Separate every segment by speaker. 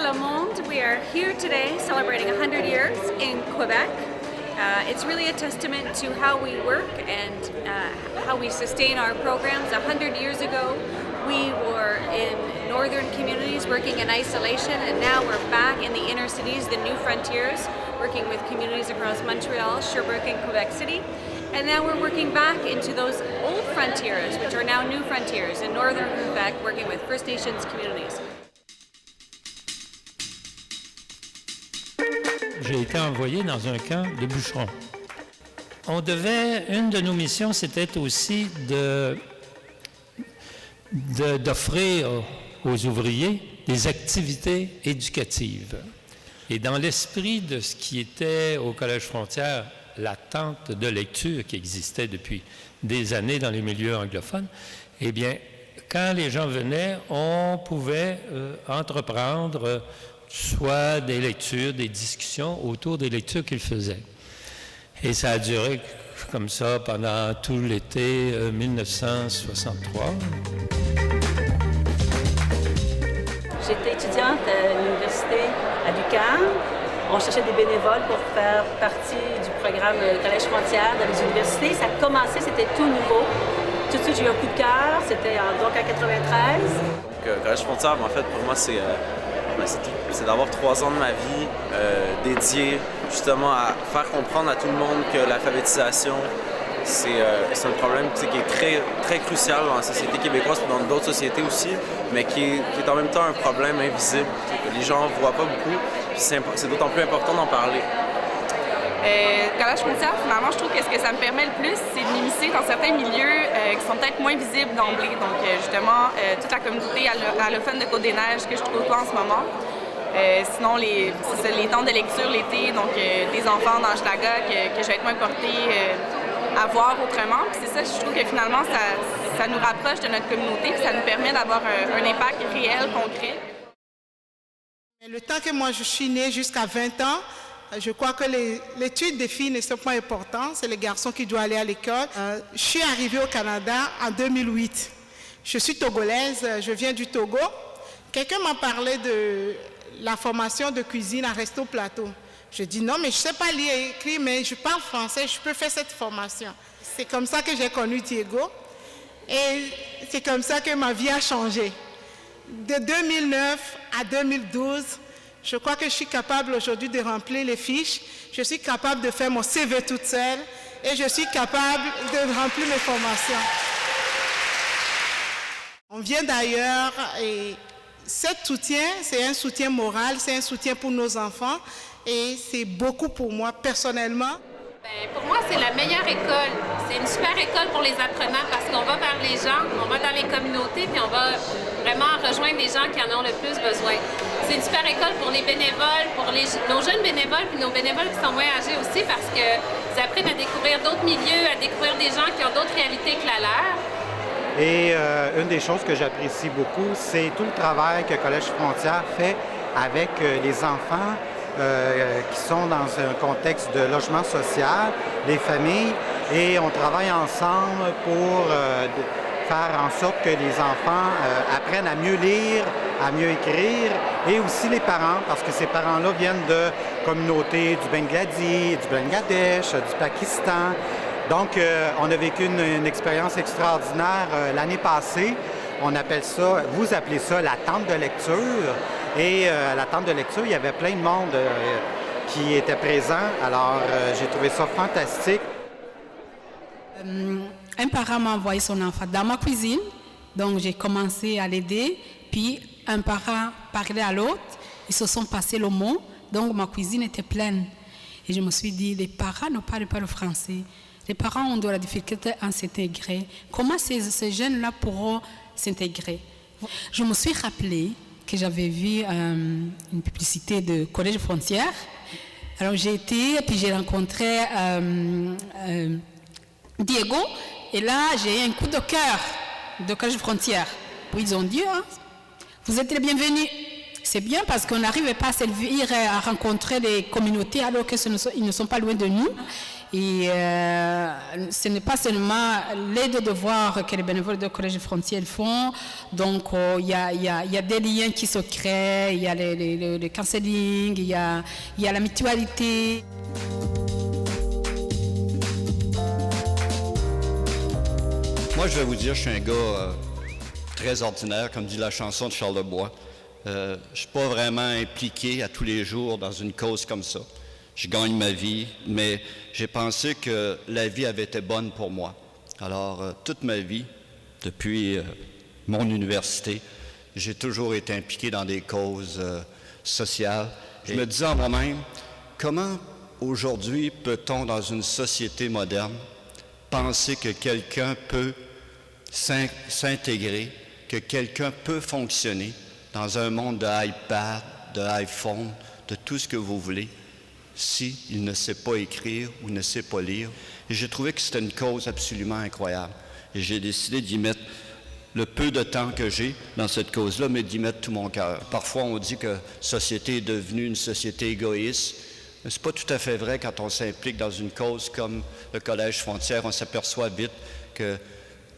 Speaker 1: le monde. We are here today celebrating 100 years in Quebec. It's really a testament to how we work and how we sustain our programs. 100 years ago, we were in northern communities working in isolation, and now we're back in the inner cities, the new frontiers, working with communities across Montreal, Sherbrooke, and Quebec City. And now we're working back into those old frontiers, which are now new frontiers in northern Quebec, working with First Nations communities.
Speaker 2: J'ai été envoyé dans un camp de bûcherons. Une de nos missions, c'était aussi d'offrir aux ouvriers des activités éducatives. Et dans l'esprit de ce qui était au Collège Frontières, la tente de lecture qui existait depuis des années dans les milieux anglophones, eh bien, quand les gens venaient, on pouvait entreprendre soit des lectures, des discussions autour des lectures qu'ils faisaient. Et ça a duré comme ça pendant tout l'été 1963.
Speaker 3: J'étais étudiante à l'université à l'UQAM. On cherchait des bénévoles pour faire partie du programme Collège Frontières dans les universités. Ça a commencé, c'était tout nouveau. Tout de suite, j'ai eu un coup de cœur. C'était donc en 93.
Speaker 4: Donc, Collège Frontières, en fait, pour moi, c'est d'avoir 3 ans de ma vie dédiés justement à faire comprendre à tout le monde que l'alphabétisation, c'est un problème qui est très, très crucial dans la société québécoise et dans d'autres sociétés aussi, mais qui est en même temps un problème invisible que les gens ne voient pas beaucoup. C'est d'autant plus important d'en parler.
Speaker 5: Collège Frontières, finalement, je trouve que ce que ça me permet le plus, c'est de m'immiscer dans certains milieux qui sont peut-être moins visibles d'emblée. Donc, justement, toute la communauté allophone de Côte-des-Neiges que je trouve pas en ce moment. Sinon, les temps de lecture l'été, donc des enfants dans Hochelaga que je vais être moins portée à voir autrement. Puis c'est ça, je trouve que finalement, ça nous rapproche de notre communauté, puis ça nous permet d'avoir un impact réel, concret.
Speaker 6: Le temps que moi je suis née jusqu'à 20 ans, je crois que l'étude des filles n'est pas importante, c'est les garçons qui doivent aller à l'école. Je suis arrivée au Canada en 2008. Je suis togolaise, je viens du Togo. Quelqu'un m'a parlé de la formation de cuisine à Resto Plateau. Je dis non, mais je ne sais pas lire et écrire, mais je parle français, je peux faire cette formation. C'est comme ça que j'ai connu Diego et c'est comme ça que ma vie a changé. De 2009 à 2012, je crois que je suis capable aujourd'hui de remplir les fiches, je suis capable de faire mon CV toute seule et je suis capable de remplir mes formations. On vient d'ailleurs et cet soutien, c'est un soutien moral, c'est un soutien pour nos enfants et c'est beaucoup pour moi personnellement.
Speaker 7: Pour moi, c'est la meilleure école. C'est une super école pour les apprenants parce qu'on va vers les gens, on va dans les communautés, puis on va vraiment rejoindre les gens qui en ont le plus besoin. C'est une super école pour les bénévoles, pour nos jeunes bénévoles, puis nos bénévoles qui sont moins âgés aussi parce qu'ils apprennent à découvrir d'autres milieux, à découvrir des gens qui ont d'autres réalités que la leur.
Speaker 8: Et une des choses que j'apprécie beaucoup, c'est tout le travail que Collège Frontières fait avec les enfants qui sont dans un contexte de logement social, les familles, et on travaille ensemble pour faire en sorte que les enfants apprennent à mieux lire, à mieux écrire, et aussi les parents, parce que ces parents-là viennent de communautés du Bangladesh, du Pakistan. Donc, on a vécu une expérience extraordinaire l'année passée. On appelle ça, vous appelez ça la tente de lecture. Et à la tente de lecture, il y avait plein de monde qui était présent. Alors, j'ai trouvé ça fantastique.
Speaker 9: Un parent m'a envoyé son enfant dans ma cuisine. Donc, j'ai commencé à l'aider. Puis, un parent parlait à l'autre. Ils se sont passés le mot. Donc, ma cuisine était pleine. Et je me suis dit, les parents ne parlent pas le français. Les parents ont de la difficulté à s'intégrer. Comment ces jeunes-là pourront s'intégrer? Je me suis rappelé que j'avais vu une publicité de Collège Frontières. Alors j'ai été, puis j'ai rencontré Diego, et là j'ai eu un coup de cœur de Collège Frontières. Puis ils ont dit, vous êtes les bienvenus. C'est bien parce qu'on n'arrive pas à servir, à rencontrer les communautés alors qu'ils ne sont pas loin de nous. Et ce n'est pas seulement les deux devoirs que les bénévoles du Collège Frontières font. Donc, il y a des liens qui se créent, il y a le counseling, il y a la mutualité.
Speaker 10: Moi, je vais vous dire, je suis un gars très ordinaire, comme dit la chanson de Charles Lebois. Je ne suis pas vraiment impliqué à tous les jours dans une cause comme ça. Je gagne ma vie, mais j'ai pensé que la vie avait été bonne pour moi. Alors, toute ma vie, depuis mon université, j'ai toujours été impliqué dans des causes sociales. Je me disais en moi-même, comment aujourd'hui peut-on, dans une société moderne, penser que quelqu'un peut s'intégrer, que quelqu'un peut fonctionner dans un monde d'iPad, d'iPhone, de tout ce que vous voulez, s'il ne sait pas écrire ou ne sait pas lire. Et j'ai trouvé que c'était une cause absolument incroyable. Et j'ai décidé d'y mettre le peu de temps que j'ai dans cette cause-là, mais d'y mettre tout mon cœur. Parfois, on dit que la société est devenue une société égoïste. Mais ce n'est pas tout à fait vrai quand on s'implique dans une cause comme le Collège Frontières. On s'aperçoit vite que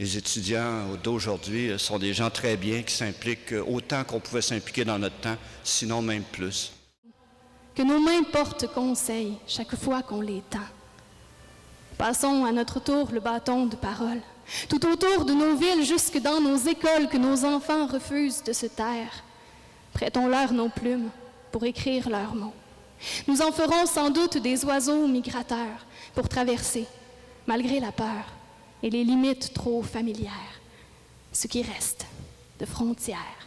Speaker 10: les étudiants d'aujourd'hui sont des gens très bien qui s'impliquent autant qu'on pouvait s'impliquer dans notre temps, sinon même plus.
Speaker 11: Que nos mains portent conseil chaque fois qu'on les tend. Passons à notre tour le bâton de parole. Tout autour de nos villes, jusque dans nos écoles, que nos enfants refusent de se taire. Prêtons-leur nos plumes pour écrire leurs mots. Nous en ferons sans doute des oiseaux migrateurs pour traverser, malgré la peur et les limites trop familières, ce qui reste de frontières.